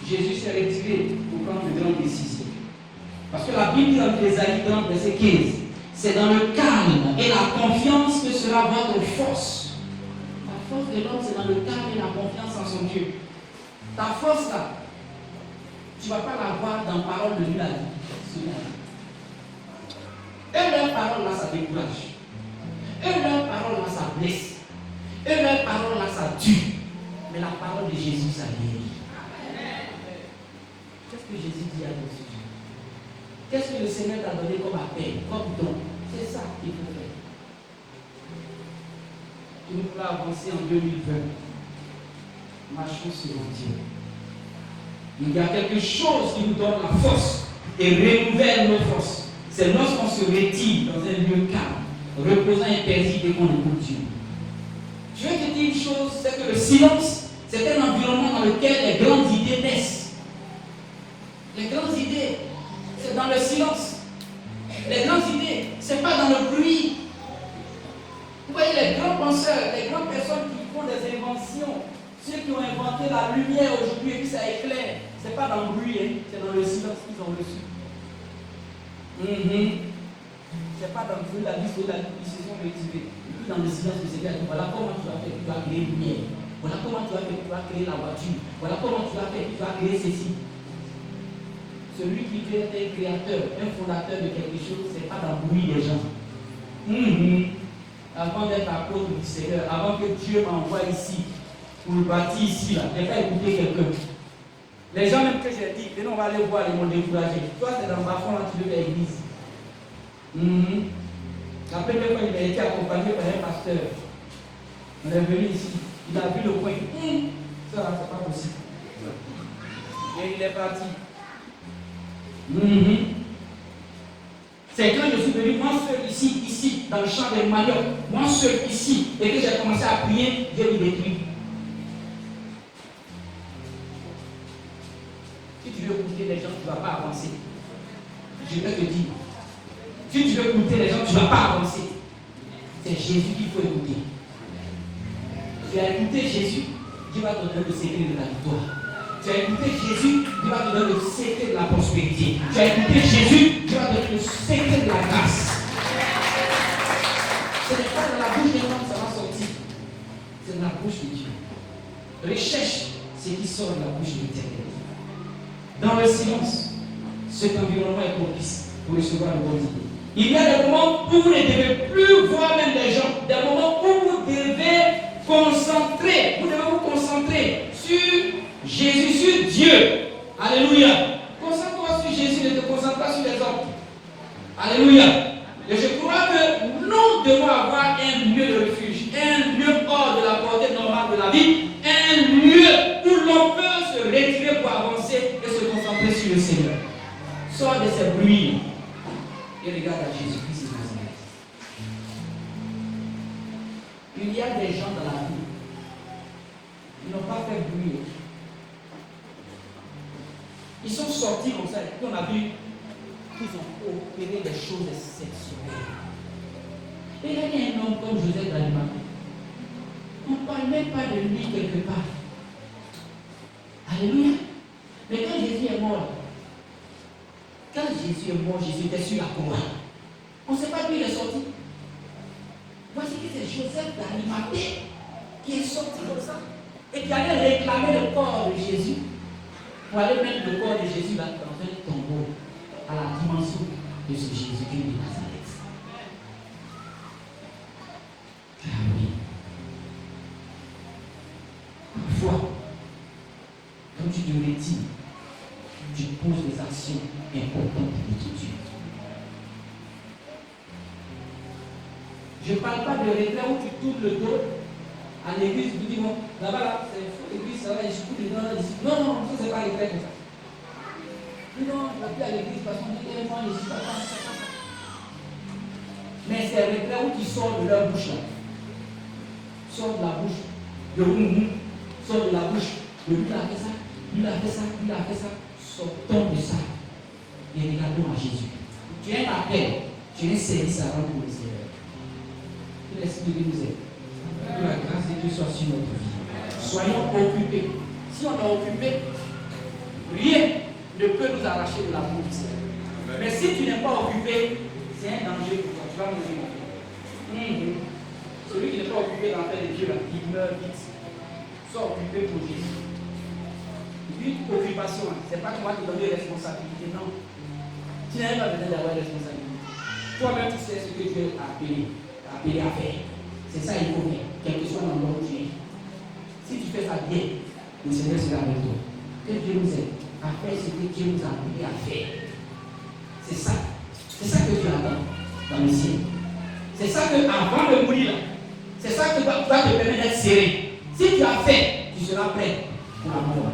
Jésus s'est retiré pour prendre de grandes décisions. Parce que la Bible dit dans Ésaïe 30, verset 15, c'est dans le calme et la confiance que sera votre force. La force de l'homme, c'est dans le calme et la confiance en son Dieu. Ta force là, tu ne vas pas la voir dans parole de nuit à nuit. Et leur parole là, ça décourage. Et leur parole là, ça blesse. Et leur parole là, ça tue. Mais la parole de Jésus, ça guérit. Qu'est-ce que Jésus dit à nos sujets? Qu'est-ce que le Seigneur t'a donné comme appel, comme don? C'est ça qu'il faut faire. Nous pouvons avancer en 2020. Marchons selon Dieu. Il y a quelque chose qui nous donne la force et renouvelle nos forces. C'est lorsqu'on se retire dans un lieu calme, reposant et paisible et qu'on écoute Dieu. Je vais te dire une chose, c'est que le silence, c'est un environnement dans lequel les grandes idées naissent. Les grandes idées, c'est dans le silence. Les grandes idées, ce n'est pas dans le bruit. Vous voyez, les grands penseurs, les grandes personnes qui font des inventions, ceux qui ont inventé la lumière aujourd'hui et puis ça éclaire, ce n'est pas dans le bruit, hein, c'est dans le silence qu'ils ont reçu. C'est pas dans le bruit, la vie, ils se sont retirés. Et puis dans le silence, le Seigneur dit, voilà comment tu vas faire, tu vas créer lumière. Voilà comment tu vas faire, tu vas créer la voiture. Voilà comment tu vas faire, tu vas créer ceci. Celui qui est un créateur, un fondateur de quelque chose, ce n'est pas dans le bruit des gens. Avant d'être apôtre du Seigneur, avant que Dieu m'envoie ici, pour le bâtir ici, là, je n'ai pas écouté quelqu'un. Les gens même que j'ai dit, venez, on va aller voir, ils m'ont découragé. Toi, c'est dans ma fond, là, tu veux faire l'église. La première fois, il a été accompagné par un pasteur. On est venu ici, il a vu le coin. Ça, c'est pas possible. Et il est parti. C'est quand je suis venu, moi seul ici, dans le champ des maniocs, moi seul ici, et que j'ai commencé à prier, Dieu me détruit. Si tu veux écouter les gens, tu ne vas pas avancer. Je vais te dire. Si tu veux écouter les gens, tu ne vas pas avancer. C'est Jésus qu'il faut écouter. Tu as écouté Jésus, Dieu va te donner le secret de la victoire. Tu as écouté Jésus, Dieu va te donner le secret de la prospérité. Tu as écouté Jésus, Dieu va te donner le secret de la grâce. Ce n'est pas dans la bouche des hommes que ça va sortir. C'est dans la bouche de Dieu. Recherche ce qui sort de la bouche de l'Éternel. Dans le silence, cet environnement est propice pour recevoir de bonnes idées. Il y a des moments où vous ne devez plus voir même les gens, des moments où vous devez concentrer, vous devez vous concentrer sur Jésus, sur Dieu. Alléluia. Concentre-toi sur Jésus, ne te concentre pas sur les hommes. Alléluia. Et je crois que nous devons avoir un lieu de refuge, un lieu hors de la portée normale de la vie, un lieu où l'on peut se retirer pour avancer et se concentrer sur le Seigneur. Sors de ces bruits et regarde à Jésus-Christ de Nazareth. Il y a des gens dans la vie qui n'ont pas fait bruit. Ils sont sortis comme ça et puis on a vu qu'ils ont opéré des choses exceptionnelles. Et il y a un homme comme Joseph d'Arimathée. On ne parle même pas de lui quelque part. Alléluia. Mais quand Jésus est mort, Jésus était sur la croix. On ne sait pas d'où il est sorti. Voici que c'est Joseph d'Arimathée qui est sorti comme ça et qui allait réclamer le corps de Jésus pour aller mettre le corps de Jésus là dans un tombeau à la dimension de ce Jésus-Christ de Nazareth. Ah oui. Parfois, quand tu te retires, tu poses des actions importantes pour ton Dieu. Je ne parle pas de retrait où tu tournes le dos à l'église, tu dis, bon, là-bas, là, c'est l'église, ça va, je suis dedans, là, ici. Non, non, ça, c'est pas retrait comme ça. Non, je ne vais plus à l'église parce qu'on dit, moi, je suis pas ça. Mais c'est le retrait où tu sors de leur bouche, là. Sors de la bouche, de sors de la bouche, de lui, il a fait ça, lui, a fait ça, lui, a fait ça. Sortons de ça et regardons à Jésus. Tu as un appel, tu as un service à rendre pour le Seigneur. Que l'Esprit de Dieu nous aide. Que la grâce de Dieu soit sur notre vie. Soyons occupés. Si on est occupé, ne peut nous arracher de l'amour du Seigneur. Mais si tu n'es pas occupé, c'est un danger pour toi. Tu vas mourir, mon frère. Celui qui n'est pas occupé dans la paix de Dieu, là, il meurt vite. Sois occupé pour Jésus. Une occupation, ce n'est pas toi qui donnes des responsabilités, non. Tu n'as pas besoin d'avoir des responsabilités. Toi-même, tu sais ce que Dieu a appelé à faire. C'est ça qu'il faut faire, quel que soit l'endroit où tu es. Si tu fais ça bien, le Seigneur sera avec toi. Que Dieu nous aide à faire ce que Dieu nous a appelé à faire. C'est ça. C'est ça que Dieu attend dans le ciel. C'est ça que, avant de mourir, c'est ça que doit te permettre d'être serré. Si tu as fait, tu seras prêt pour la mort.